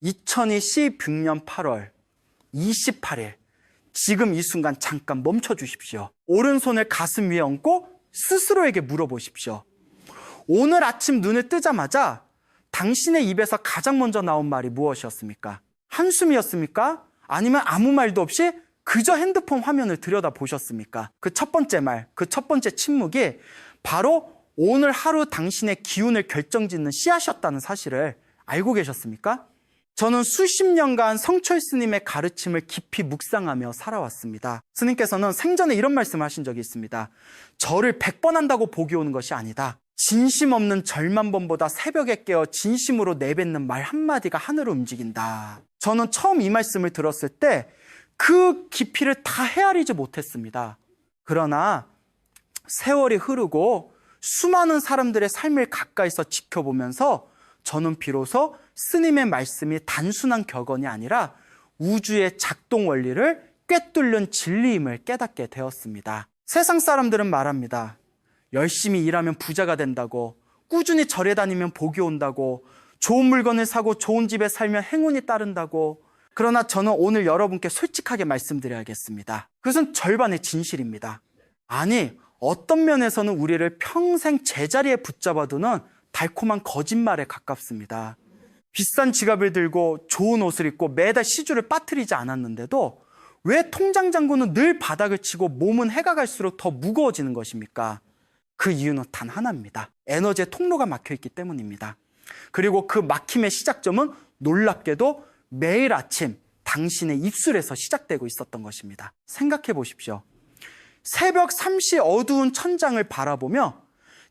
2026년 8월 28일 지금 이 순간 잠깐 멈춰 주십시오. 오른손을 가슴 위에 얹고 스스로에게 물어보십시오. 오늘 아침 눈을 뜨자마자 당신의 입에서 가장 먼저 나온 말이 무엇이었습니까? 한숨이었습니까? 아니면 아무 말도 없이 그저 핸드폰 화면을 들여다보셨습니까? 그 첫 번째 말, 그 첫 번째 침묵이 바로 오늘 하루 당신의 기운을 결정짓는 씨앗이었다는 사실을 알고 계셨습니까? 저는 수십 년간 성철 스님의 가르침을 깊이 묵상하며 살아왔습니다. 스님께서는 생전에 이런 말씀을 하신 적이 있습니다. 절을 100번 한다고 복이 오는 것이 아니다. 진심 없는 절만 번보다 새벽에 깨어 진심으로 내뱉는 말 한마디가 하늘을 움직인다. 저는 처음 이 말씀을 들었을 때 그 깊이를 다 헤아리지 못했습니다. 그러나 세월이 흐르고 수많은 사람들의 삶을 가까이서 지켜보면서 저는 비로소 스님의 말씀이 단순한 격언이 아니라 우주의 작동 원리를 꿰뚫는 진리임을 깨닫게 되었습니다. 세상 사람들은 말합니다. 열심히 일하면 부자가 된다고, 꾸준히 절에 다니면 복이 온다고, 좋은 물건을 사고 좋은 집에 살면 행운이 따른다고. 그러나 저는 오늘 여러분께 솔직하게 말씀드려야겠습니다. 그것은 절반의 진실입니다. 아니, 어떤 면에서는 우리를 평생 제자리에 붙잡아두는 달콤한 거짓말에 가깝습니다. 비싼 지갑을 들고 좋은 옷을 입고 매달 시주를 빠뜨리지 않았는데도 왜 통장 잔고는 늘 바닥을 치고 몸은 해가 갈수록 더 무거워지는 것입니까? 그 이유는 단 하나입니다. 에너지의 통로가 막혀있기 때문입니다. 그리고 그 막힘의 시작점은 놀랍게도 매일 아침 당신의 입술에서 시작되고 있었던 것입니다. 생각해 보십시오. 새벽 3시 어두운 천장을 바라보며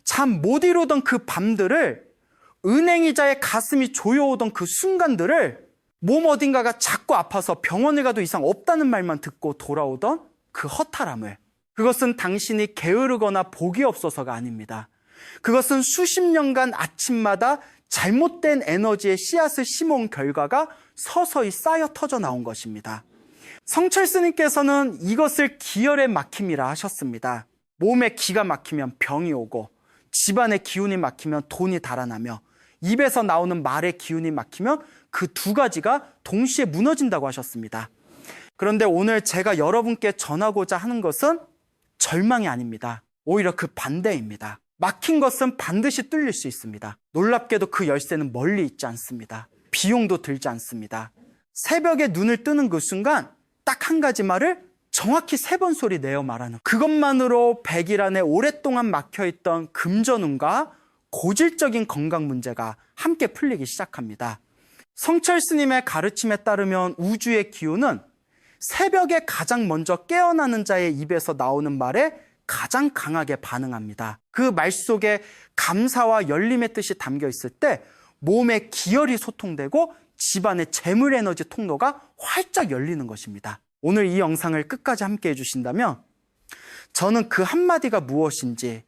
잠 못 이루던 그 밤들을, 은행이자의 가슴이 조여오던 그 순간들을, 몸 어딘가가 자꾸 아파서 병원을 가도 이상 없다는 말만 듣고 돌아오던 그 허탈함을, 그것은 당신이 게으르거나 복이 없어서가 아닙니다. 그것은 수십 년간 아침마다 잘못된 에너지의 씨앗을 심어온 결과가 서서히 쌓여 터져 나온 것입니다. 성철 스님께서는 이것을 기혈의 막힘이라 하셨습니다. 몸에 기가 막히면 병이 오고, 집안의 기운이 막히면 돈이 달아나며, 입에서 나오는 말의 기운이 막히면 그 두 가지가 동시에 무너진다고 하셨습니다. 그런데 오늘 제가 여러분께 전하고자 하는 것은 절망이 아닙니다. 오히려 그 반대입니다. 막힌 것은 반드시 뚫릴 수 있습니다. 놀랍게도 그 열쇠는 멀리 있지 않습니다. 비용도 들지 않습니다. 새벽에 눈을 뜨는 그 순간 딱 한 가지 말을 정확히 3번 소리 내어 말하는, 그것만으로 100일 안에 오랫동안 막혀있던 금전운과 고질적인 건강 문제가 함께 풀리기 시작합니다. 성철 스님의 가르침에 따르면 우주의 기운은 새벽에 가장 먼저 깨어나는 자의 입에서 나오는 말에 가장 강하게 반응합니다. 그 말 속에 감사와 열림의 뜻이 담겨 있을 때 몸의 기혈이 소통되고 집안의 재물 에너지 통로가 활짝 열리는 것입니다. 오늘 이 영상을 끝까지 함께 해주신다면 저는 그 한마디가 무엇인지,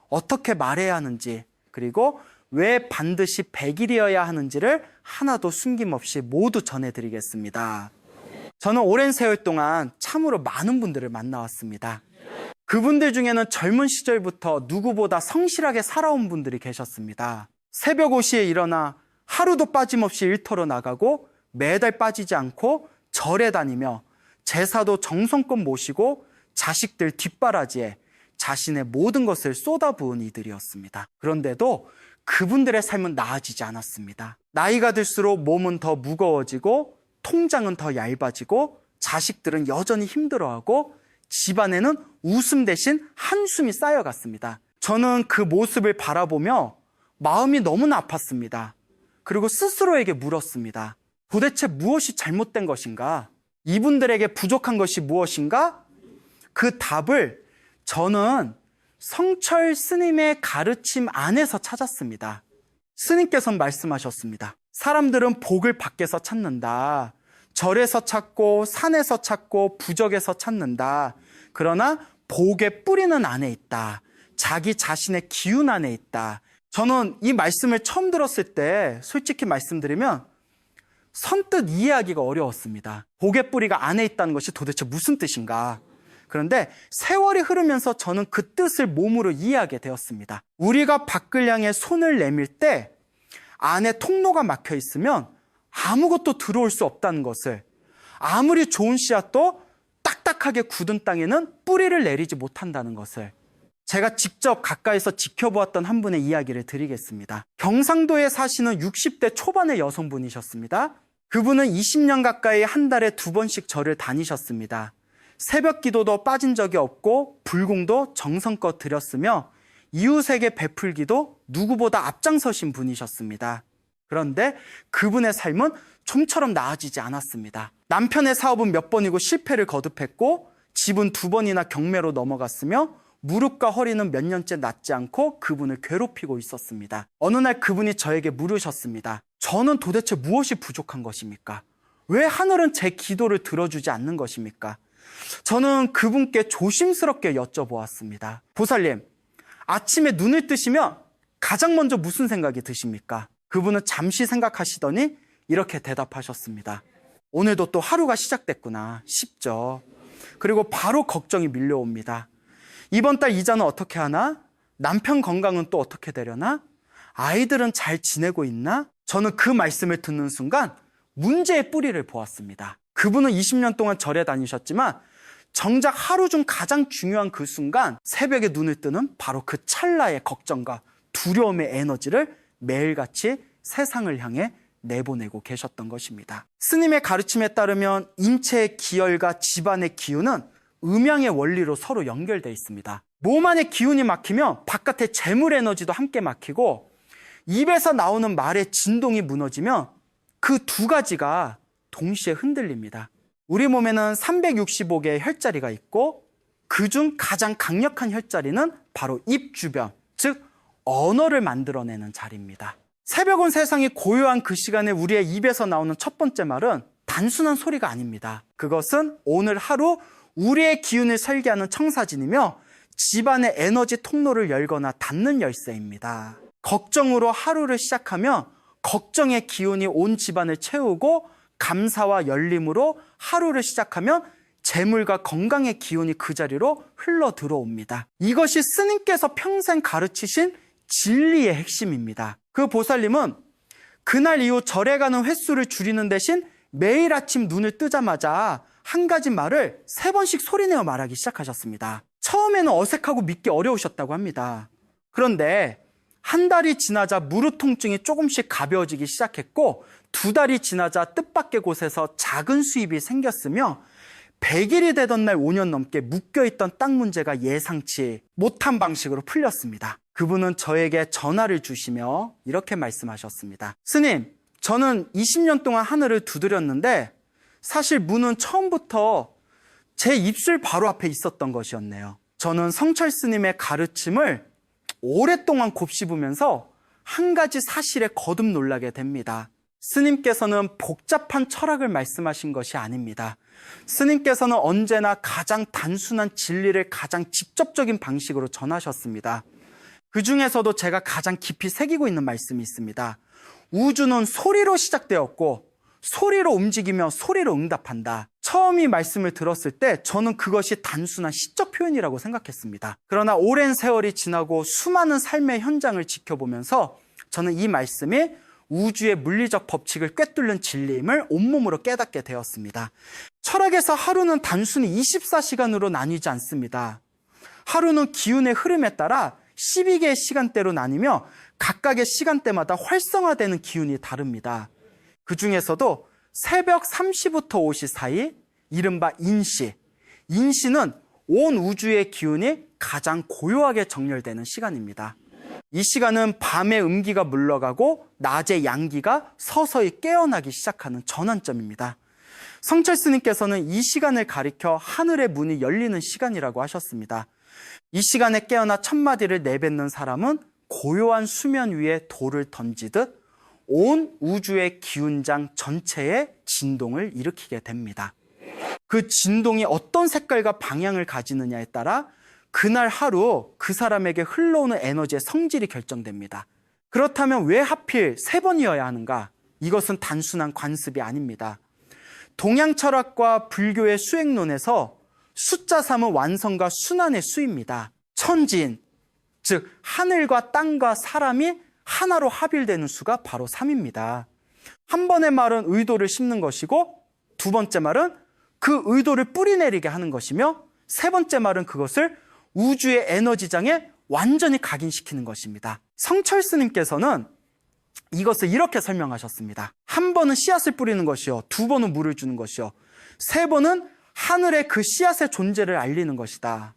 어떻게 말해야 하는지, 그리고 왜 반드시 100일이어야 하는지를 하나도 숨김없이 모두 전해드리겠습니다. 저는 오랜 세월 동안 참으로 많은 분들을 만나왔습니다. 그분들 중에는 젊은 시절부터 누구보다 성실하게 살아온 분들이 계셨습니다. 새벽 5시에 일어나 하루도 빠짐없이 일터로 나가고 매달 빠지지 않고 절에 다니며 제사도 정성껏 모시고 자식들 뒷바라지에 자신의 모든 것을 쏟아부은 이들이었습니다. 그런데도 그분들의 삶은 나아지지 않았습니다. 나이가 들수록 몸은 더 무거워지고 통장은 더 얇아지고 자식들은 여전히 힘들어하고 집안에는 웃음 대신 한숨이 쌓여갔습니다. 저는 그 모습을 바라보며 마음이 너무나 아팠습니다. 그리고 스스로에게 물었습니다. 도대체 무엇이 잘못된 것인가? 이분들에게 부족한 것이 무엇인가? 그 답을 저는 성철 스님의 가르침 안에서 찾았습니다. 스님께서는 말씀하셨습니다. 사람들은 복을 밖에서 찾는다. 절에서 찾고 산에서 찾고 부적에서 찾는다. 그러나 복의 뿌리는 안에 있다. 자기 자신의 기운 안에 있다. 저는 이 말씀을 처음 들었을 때 솔직히 말씀드리면 선뜻 이해하기가 어려웠습니다. 복의 뿌리가 안에 있다는 것이 도대체 무슨 뜻인가? 그런데 세월이 흐르면서 저는 그 뜻을 몸으로 이해하게 되었습니다. 우리가 밖을 향해 손을 내밀 때 안에 통로가 막혀 있으면 아무것도 들어올 수 없다는 것을, 아무리 좋은 씨앗도 딱딱하게 굳은 땅에는 뿌리를 내리지 못한다는 것을 제가 직접 가까이서 지켜보았던 한 분의 이야기를 드리겠습니다. 경상도에 사시는 60대 초반의 여성분이셨습니다. 그분은 20년 가까이 한 달에 2번씩 절을 다니셨습니다. 새벽 기도도 빠진 적이 없고 불공도 정성껏 드렸으며 이웃에게 베풀기도 누구보다 앞장서신 분이셨습니다. 그런데 그분의 삶은 좀처럼 나아지지 않았습니다. 남편의 사업은 몇 번이고 실패를 거듭했고 집은 2번이나 경매로 넘어갔으며 무릎과 허리는 몇 년째 낫지 않고 그분을 괴롭히고 있었습니다. 어느 날 그분이 저에게 물으셨습니다. 저는 도대체 무엇이 부족한 것입니까? 왜 하늘은 제 기도를 들어주지 않는 것입니까? 저는 그분께 조심스럽게 여쭤보았습니다. 보살님, 아침에 눈을 뜨시면 가장 먼저 무슨 생각이 드십니까? 그분은 잠시 생각하시더니 이렇게 대답하셨습니다. 오늘도 또 하루가 시작됐구나 싶죠. 그리고 바로 걱정이 밀려옵니다. 이번 달 이자는 어떻게 하나? 남편 건강은 또 어떻게 되려나? 아이들은 잘 지내고 있나? 저는 그 말씀을 듣는 순간 문제의 뿌리를 보았습니다. 그분은 20년 동안 절에 다니셨지만 정작 하루 중 가장 중요한 그 순간 새벽에 눈을 뜨는 바로 그 찰나의 걱정과 두려움의 에너지를 매일같이 세상을 향해 내보내고 계셨던 것입니다. 스님의 가르침에 따르면 인체의 기혈과 집안의 기운은 음양의 원리로 서로 연결되어 있습니다. 몸 안에 기운이 막히면 바깥의 재물 에너지도 함께 막히고 입에서 나오는 말의 진동이 무너지면 그 두 가지가 동시에 흔들립니다. 우리 몸에는 365개의 혈자리가 있고 그중 가장 강력한 혈자리는 바로 입 주변, 즉 언어를 만들어내는 자리입니다. 새벽 온 세상이 고요한 그 시간에 우리의 입에서 나오는 첫 번째 말은 단순한 소리가 아닙니다. 그것은 오늘 하루 우리의 기운을 설계하는 청사진이며 집안의 에너지 통로를 열거나 닫는 열쇠입니다. 걱정으로 하루를 시작하면 걱정의 기운이 온 집안을 채우고 감사와 열림으로 하루를 시작하면 재물과 건강의 기운이 그 자리로 흘러 들어옵니다. 이것이 스님께서 평생 가르치신 진리의 핵심입니다. 그 보살님은 그날 이후 절에 가는 횟수를 줄이는 대신 매일 아침 눈을 뜨자마자 한 가지 말을 3번씩 소리내어 말하기 시작하셨습니다. 처음에는 어색하고 믿기 어려우셨다고 합니다. 그런데 한 달이 지나자 무릎 통증이 조금씩 가벼워지기 시작했고 2달이 지나자 뜻밖의 곳에서 작은 수입이 생겼으며 100일이 되던 날 5년 넘게 묶여있던 땅 문제가 예상치 못한 방식으로 풀렸습니다. 그분은 저에게 전화를 주시며 이렇게 말씀하셨습니다. 스님, 저는 20년 동안 하늘을 두드렸는데 사실 문은 처음부터 제 입술 바로 앞에 있었던 것이었네요. 저는 성철 스님의 가르침을 오랫동안 곱씹으면서 한 가지 사실에 거듭 놀라게 됩니다. 스님께서는 복잡한 철학을 말씀하신 것이 아닙니다. 스님께서는 언제나 가장 단순한 진리를 가장 직접적인 방식으로 전하셨습니다. 그 중에서도 제가 가장 깊이 새기고 있는 말씀이 있습니다. 우주는 소리로 시작되었고 소리로 움직이며 소리로 응답한다. 처음 이 말씀을 들었을 때 저는 그것이 단순한 시적 표현이라고 생각했습니다. 그러나 오랜 세월이 지나고 수많은 삶의 현장을 지켜보면서 저는 이 말씀이 우주의 물리적 법칙을 꿰뚫는 진리임을 온몸으로 깨닫게 되었습니다. 철학에서 하루는 단순히 24시간으로 나뉘지 않습니다. 하루는 기운의 흐름에 따라 12개의 시간대로 나뉘며 각각의 시간대마다 활성화되는 기운이 다릅니다. 그 중에서도 새벽 3시부터 5시 사이, 이른바 인시. 인시는 온 우주의 기운이 가장 고요하게 정렬되는 시간입니다. 이 시간은 밤의 음기가 물러가고 낮의 양기가 서서히 깨어나기 시작하는 전환점입니다. 성철 스님께서는 이 시간을 가리켜 하늘의 문이 열리는 시간이라고 하셨습니다. 이 시간에 깨어나 첫마디를 내뱉는 사람은 고요한 수면 위에 돌을 던지듯 온 우주의 기운장 전체에 진동을 일으키게 됩니다. 그 진동이 어떤 색깔과 방향을 가지느냐에 따라 그날 하루 그 사람에게 흘러오는 에너지의 성질이 결정됩니다. 그렇다면 왜 하필 3번이어야 하는가? 이것은 단순한 관습이 아닙니다. 동양 철학과 불교의 수행론에서 숫자 3은 완성과 순환의 수입니다. 천진, 즉 하늘과 땅과 사람이 하나로 합일되는 수가 바로 3입니다. 한 번의 말은 의도를 심는 것이고, 두 번째 말은 그 의도를 뿌리내리게 하는 것이며, 세 번째 말은 그것을 우주의 에너지장에 완전히 각인시키는 것입니다. 성철 스님께서는 이것을 이렇게 설명하셨습니다. 한 번은 씨앗을 뿌리는 것이요, 두 번은 물을 주는 것이요, 세 번은 하늘에 그 씨앗의 존재를 알리는 것이다.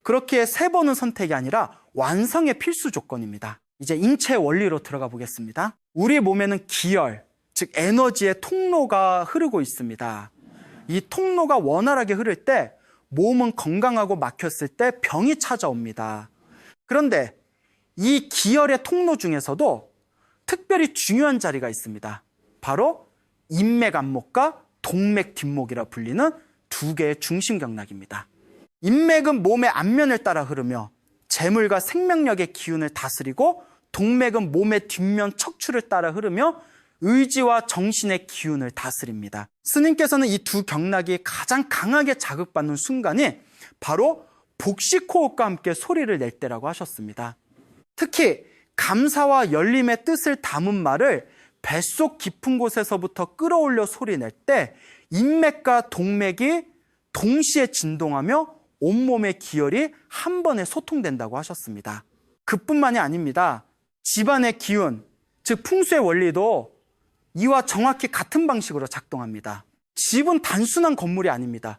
그렇기에 세 번은 선택이 아니라 완성의 필수 조건입니다. 이제 인체의 원리로 들어가 보겠습니다. 우리 몸에는 기혈, 즉 에너지의 통로가 흐르고 있습니다. 이 통로가 원활하게 흐를 때 몸은 건강하고 막혔을 때 병이 찾아옵니다. 그런데 이 기혈의 통로 중에서도 특별히 중요한 자리가 있습니다. 바로 인맥 안목과 동맥 뒷목이라 불리는 두 개의 중심경락입니다. 인맥은 몸의 앞면을 따라 흐르며 재물과 생명력의 기운을 다스리고, 동맥은 몸의 뒷면 척추를 따라 흐르며 의지와 정신의 기운을 다스립니다. 스님께서는 이 두 경락이 가장 강하게 자극받는 순간이 바로 복식호흡과 함께 소리를 낼 때라고 하셨습니다. 특히 감사와 열림의 뜻을 담은 말을 뱃속 깊은 곳에서부터 끌어올려 소리 낼 때 인맥과 동맥이 동시에 진동하며 온몸의 기혈이 한 번에 소통된다고 하셨습니다. 그뿐만이 아닙니다. 집안의 기운, 즉 풍수의 원리도 이와 정확히 같은 방식으로 작동합니다. 집은 단순한 건물이 아닙니다.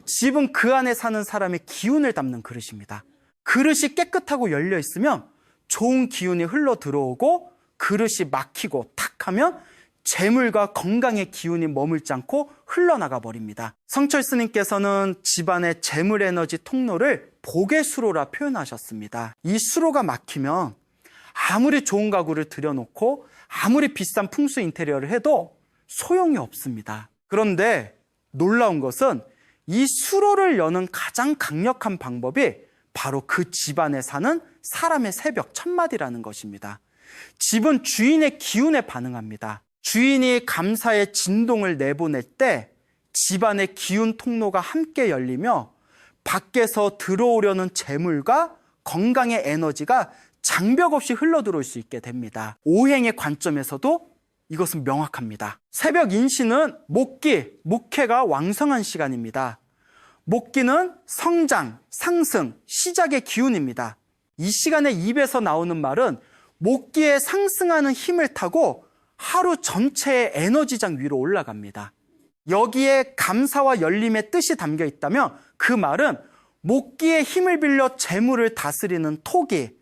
집은 그 안에 사는 사람의 기운을 담는 그릇입니다. 그릇이 깨끗하고 열려 있으면 좋은 기운이 흘러 들어오고, 그릇이 막히고 탁하면 재물과 건강의 기운이 머물지 않고 흘러나가 버립니다. 성철 스님께서는 집안의 재물 에너지 통로를 복의 수로라 표현하셨습니다. 이 수로가 막히면 아무리 좋은 가구를 들여놓고 아무리 비싼 풍수 인테리어를 해도 소용이 없습니다. 그런데 놀라운 것은 이 수로를 여는 가장 강력한 방법이 바로 그 집안에 사는 사람의 새벽 첫마디라는 것입니다. 집은 주인의 기운에 반응합니다. 주인이 감사의 진동을 내보낼 때 집안의 기운 통로가 함께 열리며 밖에서 들어오려는 재물과 건강의 에너지가 장벽 없이 흘러들어올 수 있게 됩니다. 오행의 관점에서도 이것은 명확합니다. 새벽 인신은 목기, 목회가 왕성한 시간입니다. 목기는 성장, 상승, 시작의 기운입니다. 이 시간에 입에서 나오는 말은 목기에 상승하는 힘을 타고 하루 전체의 에너지장 위로 올라갑니다. 여기에 감사와 열림의 뜻이 담겨 있다면 그 말은 목기의 힘을 빌려 재물을 다스리는 토기,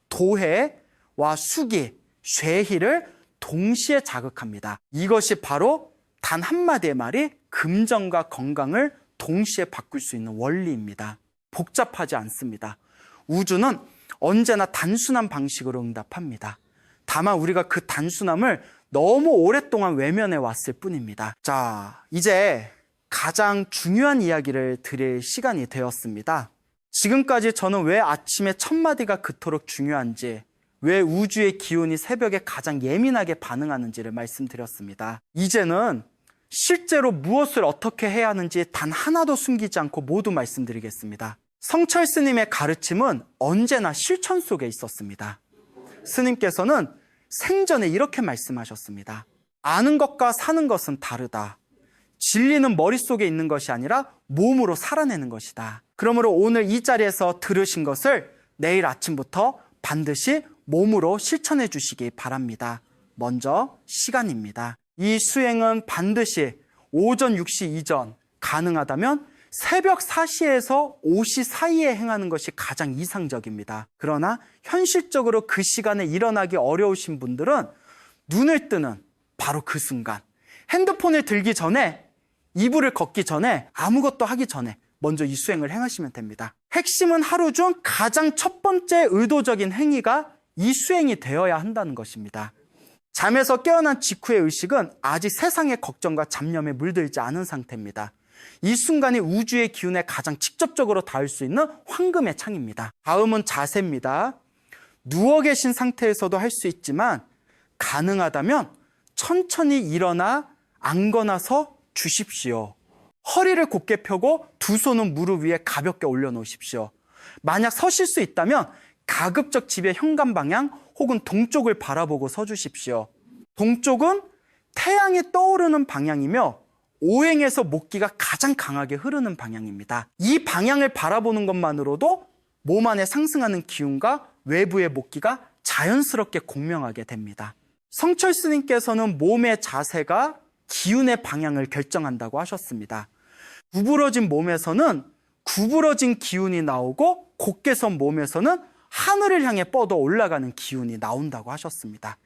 도해와 수기, 쇠희를 동시에 자극합니다. 이것이 바로 단 한마디의 말이 금전과 건강을 동시에 바꿀 수 있는 원리입니다. 복잡하지 않습니다. 우주는 언제나 단순한 방식으로 응답합니다. 다만 우리가 그 단순함을 너무 오랫동안 외면해 왔을 뿐입니다. 자, 이제 가장 중요한 이야기를 드릴 시간이 되었습니다. 지금까지 저는 왜 아침의 첫마디가 그토록 중요한지, 왜 우주의 기운이 새벽에 가장 예민하게 반응하는지를 말씀드렸습니다. 이제는 실제로 무엇을 어떻게 해야 하는지 단 하나도 숨기지 않고 모두 말씀드리겠습니다. 성철 스님의 가르침은 언제나 실천 속에 있었습니다. 스님께서는 생전에 이렇게 말씀하셨습니다. 아는 것과 사는 것은 다르다. 진리는 머릿속에 있는 것이 아니라 몸으로 살아내는 것이다. 그러므로 오늘 이 자리에서 들으신 것을 내일 아침부터 반드시 몸으로 실천해 주시기 바랍니다. 먼저 시간입니다. 이 수행은 반드시 오전 6시 이전, 가능하다면 새벽 4시에서 5시 사이에 행하는 것이 가장 이상적입니다. 그러나 현실적으로 그 시간에 일어나기 어려우신 분들은 눈을 뜨는 바로 그 순간, 핸드폰을 들기 전에, 이불을 걷기 전에, 아무것도 하기 전에 먼저 이 수행을 행하시면 됩니다. 핵심은 하루 중 가장 첫 번째 의도적인 행위가 이 수행이 되어야 한다는 것입니다. 잠에서 깨어난 직후의 의식은 아직 세상의 걱정과 잡념에 물들지 않은 상태입니다. 이 순간이 우주의 기운에 가장 직접적으로 닿을 수 있는 황금의 창입니다. 다음은 자세입니다. 누워 계신 상태에서도 할 수 있지만 가능하다면 천천히 일어나 앉거나 서 주십시오. 허리를 곧게 펴고 두 손은 무릎 위에 가볍게 올려놓으십시오. 만약 서실 수 있다면 가급적 집의 현관 방향 혹은 동쪽을 바라보고 서 주십시오. 동쪽은 태양이 떠오르는 방향이며 오행에서 목기가 가장 강하게 흐르는 방향입니다. 이 방향을 바라보는 것만으로도 몸 안에 상승하는 기운과 외부의 목기가 자연스럽게 공명하게 됩니다. 성철 스님께서는 몸의 자세가 기운의 방향을 결정한다고 하셨습니다. 구부러진 몸에서는 구부러진 기운이 나오고 곧게 선 몸에서는 하늘을 향해 뻗어 올라가는 기운이 나온다고 하셨습니다.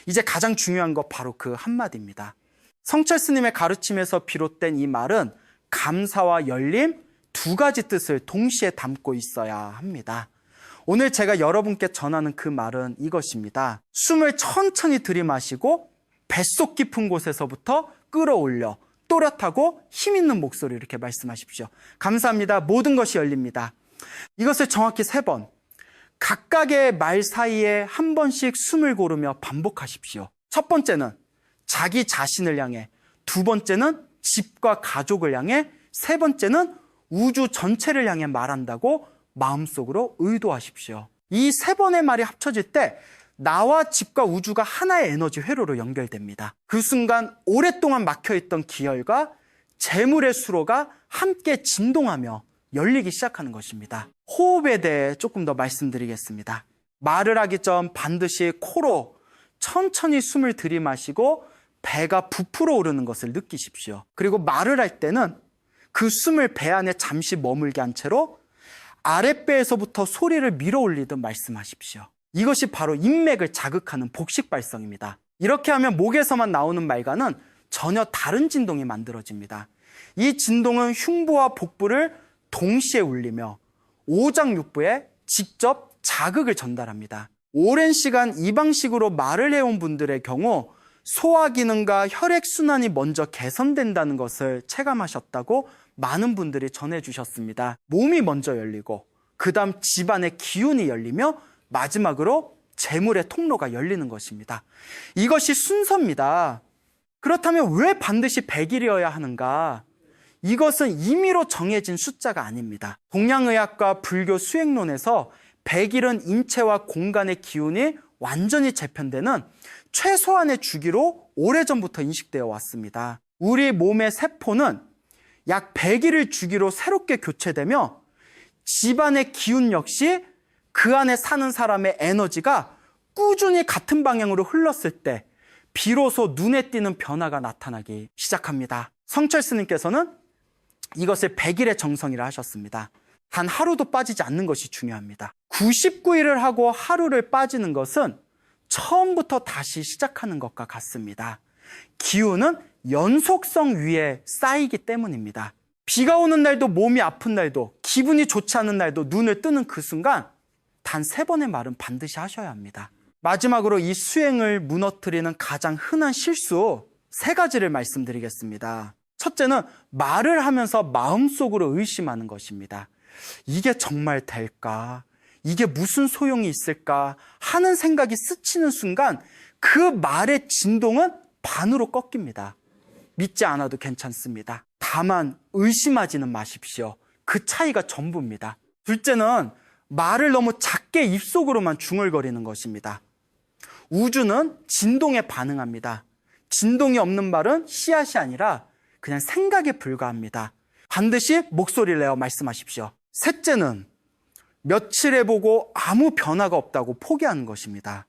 이제 가장 중요한 거 바로 그 한마디입니다. 성철 스님의 가르침에서 비롯된 이 말은 감사와 열림 두 가지 뜻을 동시에 담고 있어야 합니다. 오늘 제가 여러분께 전하는 그 말은 이것입니다. 숨을 천천히 들이마시고 뱃속 깊은 곳에서부터 끌어올려 또렷하고 힘있는 목소리로 이렇게 말씀하십시오. 감사합니다. 모든 것이 열립니다. 이것을 정확히 3번, 각각의 말 사이에 한 번씩 숨을 고르며 반복하십시오. 첫 번째는 자기 자신을 향해, 두 번째는 집과 가족을 향해, 세 번째는 우주 전체를 향해 말한다고 마음속으로 의도하십시오. 이 3번의 말이 합쳐질 때 나와 집과 우주가 하나의 에너지 회로로 연결됩니다. 그 순간 오랫동안 막혀있던 기혈과 재물의 수로가 함께 진동하며 열리기 시작하는 것입니다. 호흡에 대해 조금 더 말씀드리겠습니다. 말을 하기 전 반드시 코로 천천히 숨을 들이마시고 배가 부풀어 오르는 것을 느끼십시오. 그리고 말을 할 때는 그 숨을 배 안에 잠시 머물게 한 채로 아랫배에서부터 소리를 밀어 올리듯 말씀하십시오. 이것이 바로 인맥을 자극하는 복식 발성입니다. 이렇게 하면 목에서만 나오는 말과는 전혀 다른 진동이 만들어집니다. 이 진동은 흉부와 복부를 동시에 울리며 오장육부에 직접 자극을 전달합니다. 오랜 시간 이 방식으로 말을 해온 분들의 경우 소화 기능과 혈액순환이 먼저 개선된다는 것을 체감하셨다고 많은 분들이 전해주셨습니다. 몸이 먼저 열리고 그 다음 집안의 기운이 열리며 마지막으로 재물의 통로가 열리는 것입니다. 이것이 순서입니다. 그렇다면 왜 반드시 100일이어야 하는가? 이것은 임의로 정해진 숫자가 아닙니다. 동양의학과 불교 수행론에서 100일은 인체와 공간의 기운이 완전히 재편되는 최소한의 주기로 오래전부터 인식되어 왔습니다. 우리 몸의 세포는 약 100일을 주기로 새롭게 교체되며 집안의 기운 역시 그 안에 사는 사람의 에너지가 꾸준히 같은 방향으로 흘렀을 때 비로소 눈에 띄는 변화가 나타나기 시작합니다. 성철 스님께서는 이것을 100일의 정성이라 하셨습니다. 단 하루도 빠지지 않는 것이 중요합니다. 99일을 하고 하루를 빠지는 것은 처음부터 다시 시작하는 것과 같습니다. 기운은 연속성 위에 쌓이기 때문입니다. 비가 오는 날도 몸이 아픈 날도 기분이 좋지 않은 날도 눈을 뜨는 그 순간 단 3번의 말은 반드시 하셔야 합니다. 마지막으로 이 수행을 무너뜨리는 가장 흔한 실수 3가지를 말씀드리겠습니다. 첫째는 말을 하면서 마음속으로 의심하는 것입니다. 이게 정말 될까? 이게 무슨 소용이 있을까? 하는 생각이 스치는 순간 그 말의 진동은 반으로 꺾입니다. 믿지 않아도 괜찮습니다. 다만 의심하지는 마십시오. 그 차이가 전부입니다. 둘째는 말을 너무 작게 입속으로만 중얼거리는 것입니다. 우주는 진동에 반응합니다. 진동이 없는 말은 씨앗이 아니라 그냥 생각에 불과합니다. 반드시 목소리를 내어 말씀하십시오. 셋째는 며칠 해보고 아무 변화가 없다고 포기하는 것입니다.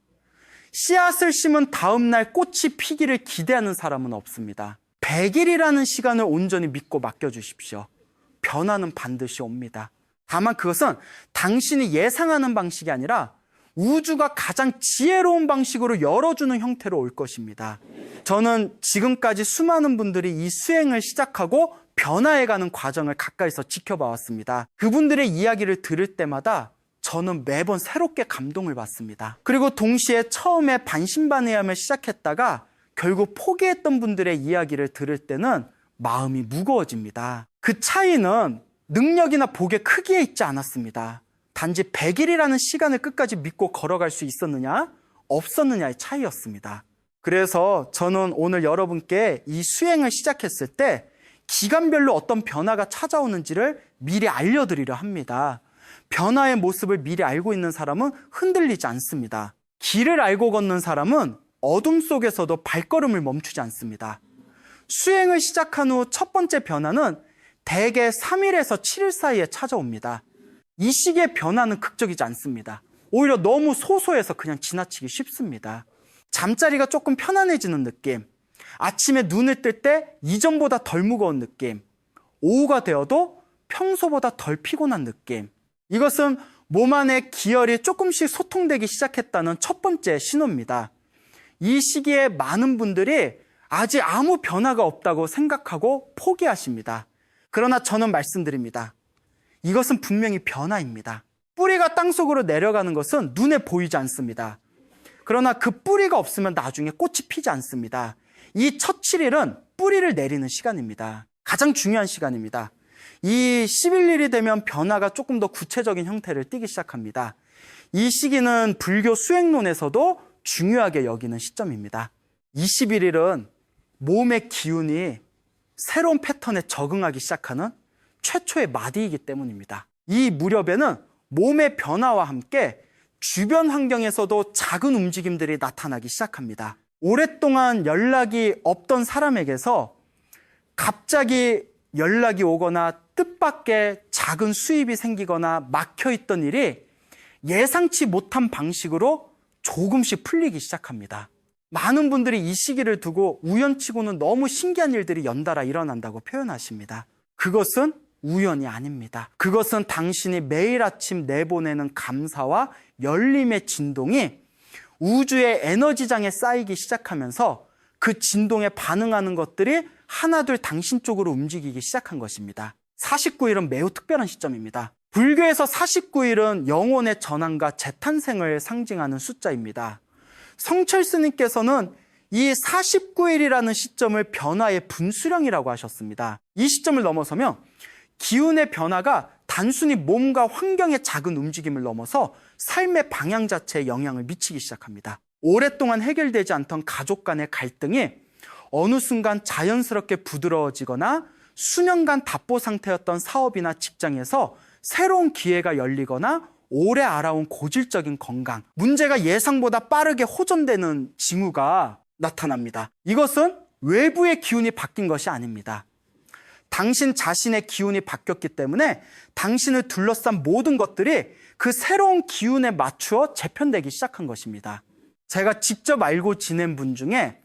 씨앗을 심은 다음 날 꽃이 피기를 기대하는 사람은 없습니다. 100일이라는 시간을 온전히 믿고 맡겨주십시오. 변화는 반드시 옵니다. 다만 그것은 당신이 예상하는 방식이 아니라 우주가 가장 지혜로운 방식으로 열어주는 형태로 올 것입니다. 저는 지금까지 수많은 분들이 이 수행을 시작하고 변화해가는 과정을 가까이서 지켜봐 왔습니다. 그분들의 이야기를 들을 때마다 저는 매번 새롭게 감동을 받습니다. 그리고 동시에 처음에 반신반의하며 시작했다가 결국 포기했던 분들의 이야기를 들을 때는 마음이 무거워집니다. 그 차이는 능력이나 복의 크기에 있지 않았습니다. 단지 100일이라는 시간을 끝까지 믿고 걸어갈 수 있었느냐, 없었느냐의 차이였습니다. 그래서 저는 오늘 여러분께 이 수행을 시작했을 때 기간별로 어떤 변화가 찾아오는지를 미리 알려드리려 합니다. 변화의 모습을 미리 알고 있는 사람은 흔들리지 않습니다. 길을 알고 걷는 사람은 어둠 속에서도 발걸음을 멈추지 않습니다. 수행을 시작한 후 첫 번째 변화는 대개 3일에서 7일 사이에 찾아옵니다. 이 시기의 변화는 극적이지 않습니다. 오히려 너무 소소해서 그냥 지나치기 쉽습니다. 잠자리가 조금 편안해지는 느낌, 아침에 눈을 뜰 때 이전보다 덜 무거운 느낌, 오후가 되어도 평소보다 덜 피곤한 느낌. 이것은 몸 안의 기혈이 조금씩 소통되기 시작했다는 첫 번째 신호입니다. 이 시기에 많은 분들이 아직 아무 변화가 없다고 생각하고 포기하십니다. 그러나 저는 말씀드립니다. 이것은 분명히 변화입니다. 뿌리가 땅속으로 내려가는 것은 눈에 보이지 않습니다. 그러나 그 뿌리가 없으면 나중에 꽃이 피지 않습니다. 이 첫 7일은 뿌리를 내리는 시간입니다. 가장 중요한 시간입니다. 이 11일이 되면 변화가 조금 더 구체적인 형태를 띠기 시작합니다. 이 시기는 불교 수행론에서도 중요하게 여기는 시점입니다. 21일은 몸의 기운이 새로운 패턴에 적응하기 시작하는 최초의 마디이기 때문입니다. 이 무렵에는 몸의 변화와 함께 주변 환경에서도 작은 움직임들이 나타나기 시작합니다. 오랫동안 연락이 없던 사람에게서 갑자기 연락이 오거나 뜻밖의 작은 수입이 생기거나 막혀있던 일이 예상치 못한 방식으로 조금씩 풀리기 시작합니다. 많은 분들이 이 시기를 두고 우연치고는 너무 신기한 일들이 연달아 일어난다고 표현하십니다. 그것은 우연이 아닙니다. 그것은 당신이 매일 아침 내보내는 감사와 열림의 진동이 우주의 에너지장에 쌓이기 시작하면서 그 진동에 반응하는 것들이 하나둘 당신 쪽으로 움직이기 시작한 것입니다. 49일은 매우 특별한 시점입니다. 불교에서 49일은 영혼의 전환과 재탄생을 상징하는 숫자입니다. 성철 스님께서는 이 49일이라는 시점을 변화의 분수령이라고 하셨습니다. 이 시점을 넘어서면 기운의 변화가 단순히 몸과 환경의 작은 움직임을 넘어서 삶의 방향 자체에 영향을 미치기 시작합니다. 오랫동안 해결되지 않던 가족 간의 갈등이 어느 순간 자연스럽게 부드러워지거나 수년간 답보 상태였던 사업이나 직장에서 새로운 기회가 열리거나 오래 알아온 고질적인 건강, 문제가 예상보다 빠르게 호전되는 징후가 나타납니다. 이것은 외부의 기운이 바뀐 것이 아닙니다. 당신 자신의 기운이 바뀌었기 때문에 당신을 둘러싼 모든 것들이 그 새로운 기운에 맞추어 재편되기 시작한 것입니다. 제가 직접 알고 지낸 분 중에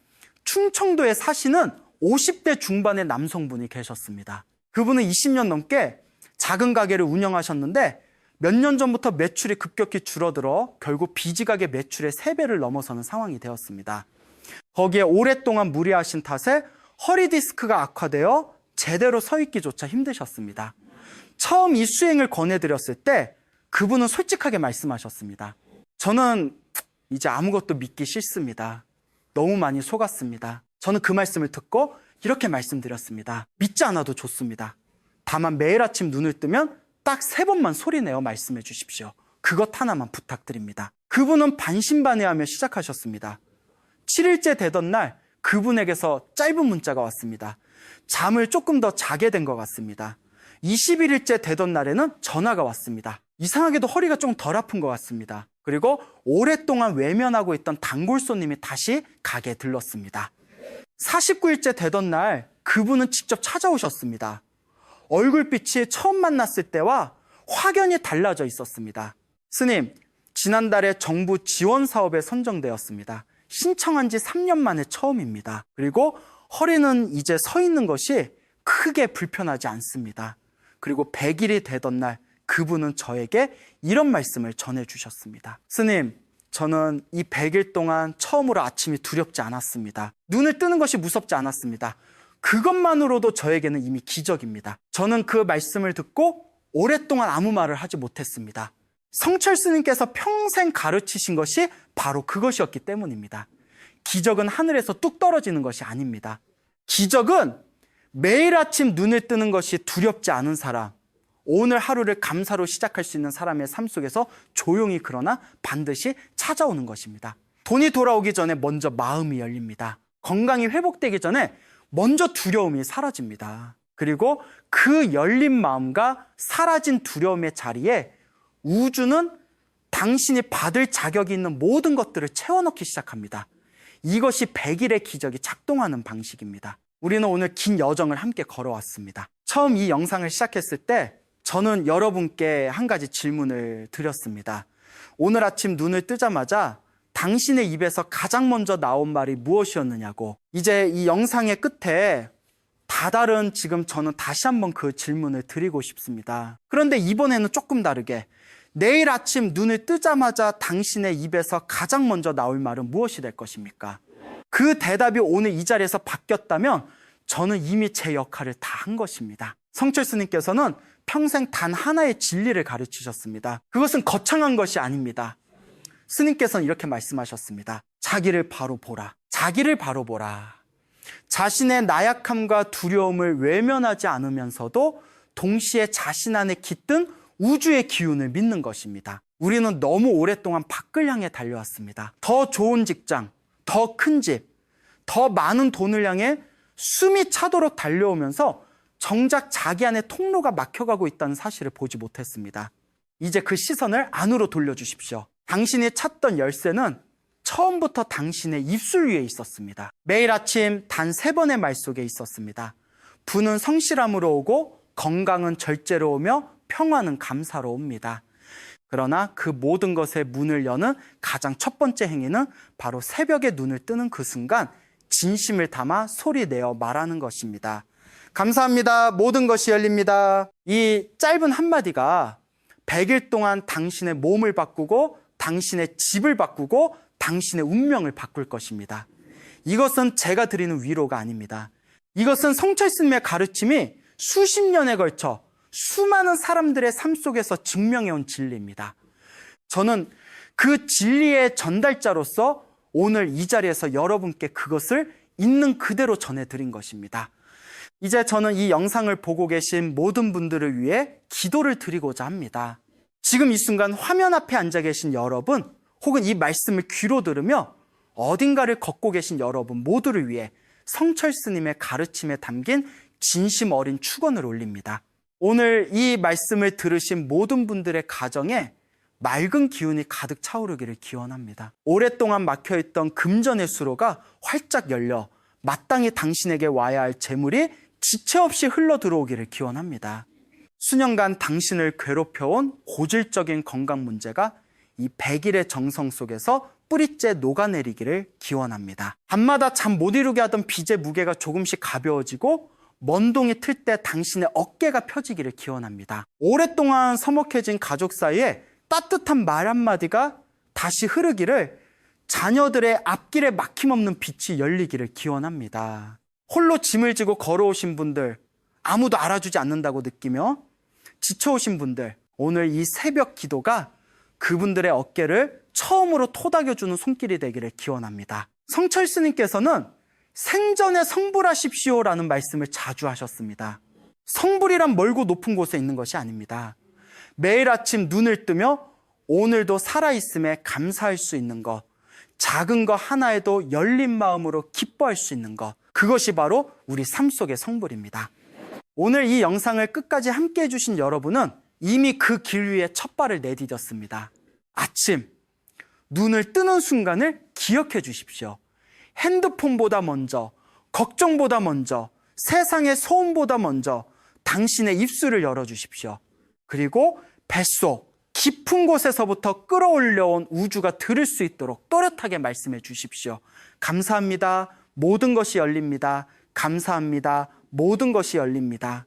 충청도에 사시는 50대 중반의 남성분이 계셨습니다. 그분은 20년 넘게 작은 가게를 운영하셨는데 몇 년 전부터 매출이 급격히 줄어들어 결국 비지가게 매출의 3배를 넘어서는 상황이 되었습니다. 거기에 오랫동안 무리하신 탓에 허리 디스크가 악화되어 제대로 서 있기조차 힘드셨습니다. 처음 이 수행을 권해드렸을 때 그분은 솔직하게 말씀하셨습니다. 저는 이제 아무것도 믿기 싫습니다. 너무 많이 속았습니다. 저는 그 말씀을 듣고 이렇게 말씀드렸습니다. 믿지 않아도 좋습니다. 다만 매일 아침 눈을 뜨면 딱 3번만 소리내어 말씀해 주십시오. 그것 하나만 부탁드립니다. 그분은 반신반의하며 시작하셨습니다. 7일째 되던 날 그분에게서 짧은 문자가 왔습니다. 잠을 조금 더 자게 된 것 같습니다. 21일째 되던 날에는 전화가 왔습니다. 이상하게도 허리가 좀 덜 아픈 것 같습니다. 그리고 오랫동안 외면하고 있던 단골 손님이 다시 가게에 들렀습니다. 49일째 되던 날 그분은 직접 찾아오셨습니다. 얼굴빛이 처음 만났을 때와 확연히 달라져 있었습니다. 스님, 지난달에 정부 지원 사업에 선정되었습니다. 신청한 지 3년 만에 처음입니다. 그리고 허리는 이제 서 있는 것이 크게 불편하지 않습니다. 그리고 100일이 되던 날 그분은 저에게 이런 말씀을 전해주셨습니다. 스님, 저는 이 100일 동안 처음으로 아침이 두렵지 않았습니다. 눈을 뜨는 것이 무섭지 않았습니다. 그것만으로도 저에게는 이미 기적입니다. 저는 그 말씀을 듣고 오랫동안 아무 말을 하지 못했습니다. 성철 스님께서 평생 가르치신 것이 바로 그것이었기 때문입니다. 기적은 하늘에서 뚝 떨어지는 것이 아닙니다. 기적은 매일 아침 눈을 뜨는 것이 두렵지 않은 사람, 오늘 하루를 감사로 시작할 수 있는 사람의 삶 속에서 조용히 그러나 반드시 찾아오는 것입니다. 돈이 돌아오기 전에 먼저 마음이 열립니다. 건강이 회복되기 전에 먼저 두려움이 사라집니다. 그리고 그 열린 마음과 사라진 두려움의 자리에 우주는 당신이 받을 자격이 있는 모든 것들을 채워넣기 시작합니다. 이것이 100일의 기적이 작동하는 방식입니다. 우리는 오늘 긴 여정을 함께 걸어왔습니다. 처음 이 영상을 시작했을 때 저는 여러분께 한 가지 질문을 드렸습니다. 오늘 아침 눈을 뜨자마자 당신의 입에서 가장 먼저 나온 말이 무엇이었느냐고. 이제 이 영상의 끝에 다다른 지금 저는 다시 한번 그 질문을 드리고 싶습니다. 그런데 이번에는 조금 다르게 내일 아침 눈을 뜨자마자 당신의 입에서 가장 먼저 나올 말은 무엇이 될 것입니까? 그 대답이 오늘 이 자리에서 바뀌었다면 저는 이미 제 역할을 다 한 것입니다. 성철 스님께서는 평생 단 하나의 진리를 가르치셨습니다. 그것은 거창한 것이 아닙니다. 스님께서는 이렇게 말씀하셨습니다. 자기를 바로 보라. 자기를 바로 보라. 자신의 나약함과 두려움을 외면하지 않으면서도 동시에 자신 안에 깃든 우주의 기운을 믿는 것입니다. 우리는 너무 오랫동안 밖을 향해 달려왔습니다. 더 좋은 직장, 더 큰 집, 더 많은 돈을 향해 숨이 차도록 달려오면서 정작 자기 안에 통로가 막혀가고 있다는 사실을 보지 못했습니다. 이제 그 시선을 안으로 돌려주십시오. 당신이 찾던 열쇠는 처음부터 당신의 입술 위에 있었습니다. 매일 아침 단 3번의 말 속에 있었습니다. 부는 성실함으로 오고 건강은 절제로 오며 평화는 감사로 옵니다. 그러나 그 모든 것의 문을 여는 가장 첫 번째 행위는 바로 새벽에 눈을 뜨는 그 순간 진심을 담아 소리내어 말하는 것입니다. 감사합니다. 모든 것이 열립니다. 이 짧은 한마디가 100일 동안 당신의 몸을 바꾸고 당신의 집을 바꾸고 당신의 운명을 바꿀 것입니다. 이것은 제가 드리는 위로가 아닙니다. 이것은 성철 스님의 가르침이 수십 년에 걸쳐 수많은 사람들의 삶 속에서 증명해온 진리입니다. 저는 그 진리의 전달자로서 오늘 이 자리에서 여러분께 그것을 있는 그대로 전해드린 것입니다. 이제 저는 이 영상을 보고 계신 모든 분들을 위해 기도를 드리고자 합니다. 지금 이 순간 화면 앞에 앉아 계신 여러분, 혹은 이 말씀을 귀로 들으며 어딘가를 걷고 계신 여러분 모두를 위해 성철 스님의 가르침에 담긴 진심 어린 축원을 올립니다. 오늘 이 말씀을 들으신 모든 분들의 가정에 맑은 기운이 가득 차오르기를 기원합니다. 오랫동안 막혀있던 금전의 수로가 활짝 열려 마땅히 당신에게 와야 할 재물이 지체 없이 흘러 들어오기를 기원합니다. 수년간 당신을 괴롭혀온 고질적인 건강 문제가 이 100일의 정성 속에서 뿌리째 녹아내리기를 기원합니다. 밤마다 잠 못 이루게 하던 빚의 무게가 조금씩 가벼워지고 먼동이 틀 때 당신의 어깨가 펴지기를 기원합니다. 오랫동안 서먹해진 가족 사이에 따뜻한 말 한마디가 다시 흐르기를, 자녀들의 앞길에 막힘없는 빛이 열리기를 기원합니다. 홀로 짐을 지고 걸어오신 분들, 아무도 알아주지 않는다고 느끼며 지쳐오신 분들, 오늘 이 새벽 기도가 그분들의 어깨를 처음으로 토닥여주는 손길이 되기를 기원합니다. 성철 스님께서는 생전에 성불하십시오라는 말씀을 자주 하셨습니다. 성불이란 멀고 높은 곳에 있는 것이 아닙니다. 매일 아침 눈을 뜨며 오늘도 살아있음에 감사할 수 있는 것, 작은 것 하나에도 열린 마음으로 기뻐할 수 있는 것, 그것이 바로 우리 삶 속의 성불입니다. 오늘 이 영상을 끝까지 함께 해주신 여러분은 이미 그 길 위에 첫 발을 내디뎠습니다. 아침 눈을 뜨는 순간을 기억해 주십시오. 핸드폰보다 먼저, 걱정보다 먼저, 세상의 소음보다 먼저 당신의 입술을 열어주십시오. 그리고 뱃속 깊은 곳에서부터 끌어올려온 우주가 들을 수 있도록 또렷하게 말씀해 주십시오. 감사합니다. 모든 것이 열립니다. 감사합니다. 모든 것이 열립니다.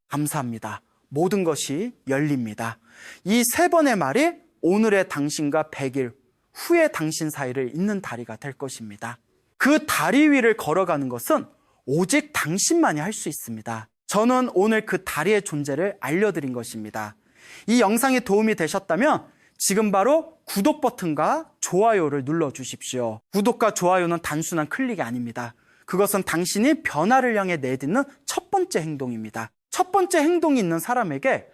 감사합니다. 모든 것이 열립니다. 이 3번의 말이 오늘의 당신과 100일 후의 당신 사이를 잇는 다리가 될 것입니다. 그 다리 위를 걸어가는 것은 오직 당신만이 할 수 있습니다. 저는 오늘 그 다리의 존재를 알려드린 것입니다. 이 영상이 도움이 되셨다면 지금 바로 구독 버튼과 좋아요를 눌러주십시오. 구독과 좋아요는 단순한 클릭이 아닙니다. 그것은 당신이 변화를 향해 내딛는 첫 번째 행동입니다. 첫 번째 행동이 있는 사람에게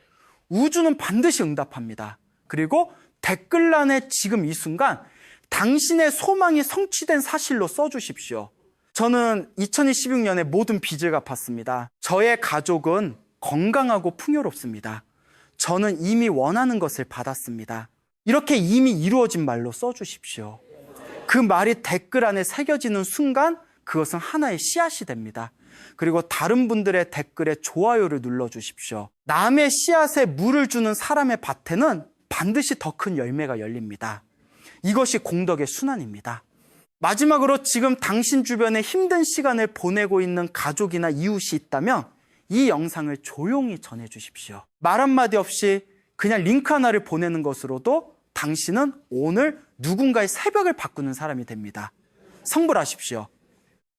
우주는 반드시 응답합니다. 그리고 댓글란에 지금 이 순간 당신의 소망이 성취된 사실로 써주십시오. 저는 2016년에 모든 빚을 갚았습니다. 저의 가족은 건강하고 풍요롭습니다. 저는 이미 원하는 것을 받았습니다. 이렇게 이미 이루어진 말로 써주십시오. 그 말이 댓글 안에 새겨지는 순간 그것은 하나의 씨앗이 됩니다. 그리고 다른 분들의 댓글에 좋아요를 눌러주십시오. 남의 씨앗에 물을 주는 사람의 밭에는 반드시 더 큰 열매가 열립니다. 이것이 공덕의 순환입니다. 마지막으로 지금 당신 주변에 힘든 시간을 보내고 있는 가족이나 이웃이 있다면 이 영상을 조용히 전해주십시오. 말 한마디 없이 그냥 링크 하나를 보내는 것으로도 당신은 오늘 누군가의 새벽을 바꾸는 사람이 됩니다. 성불하십시오.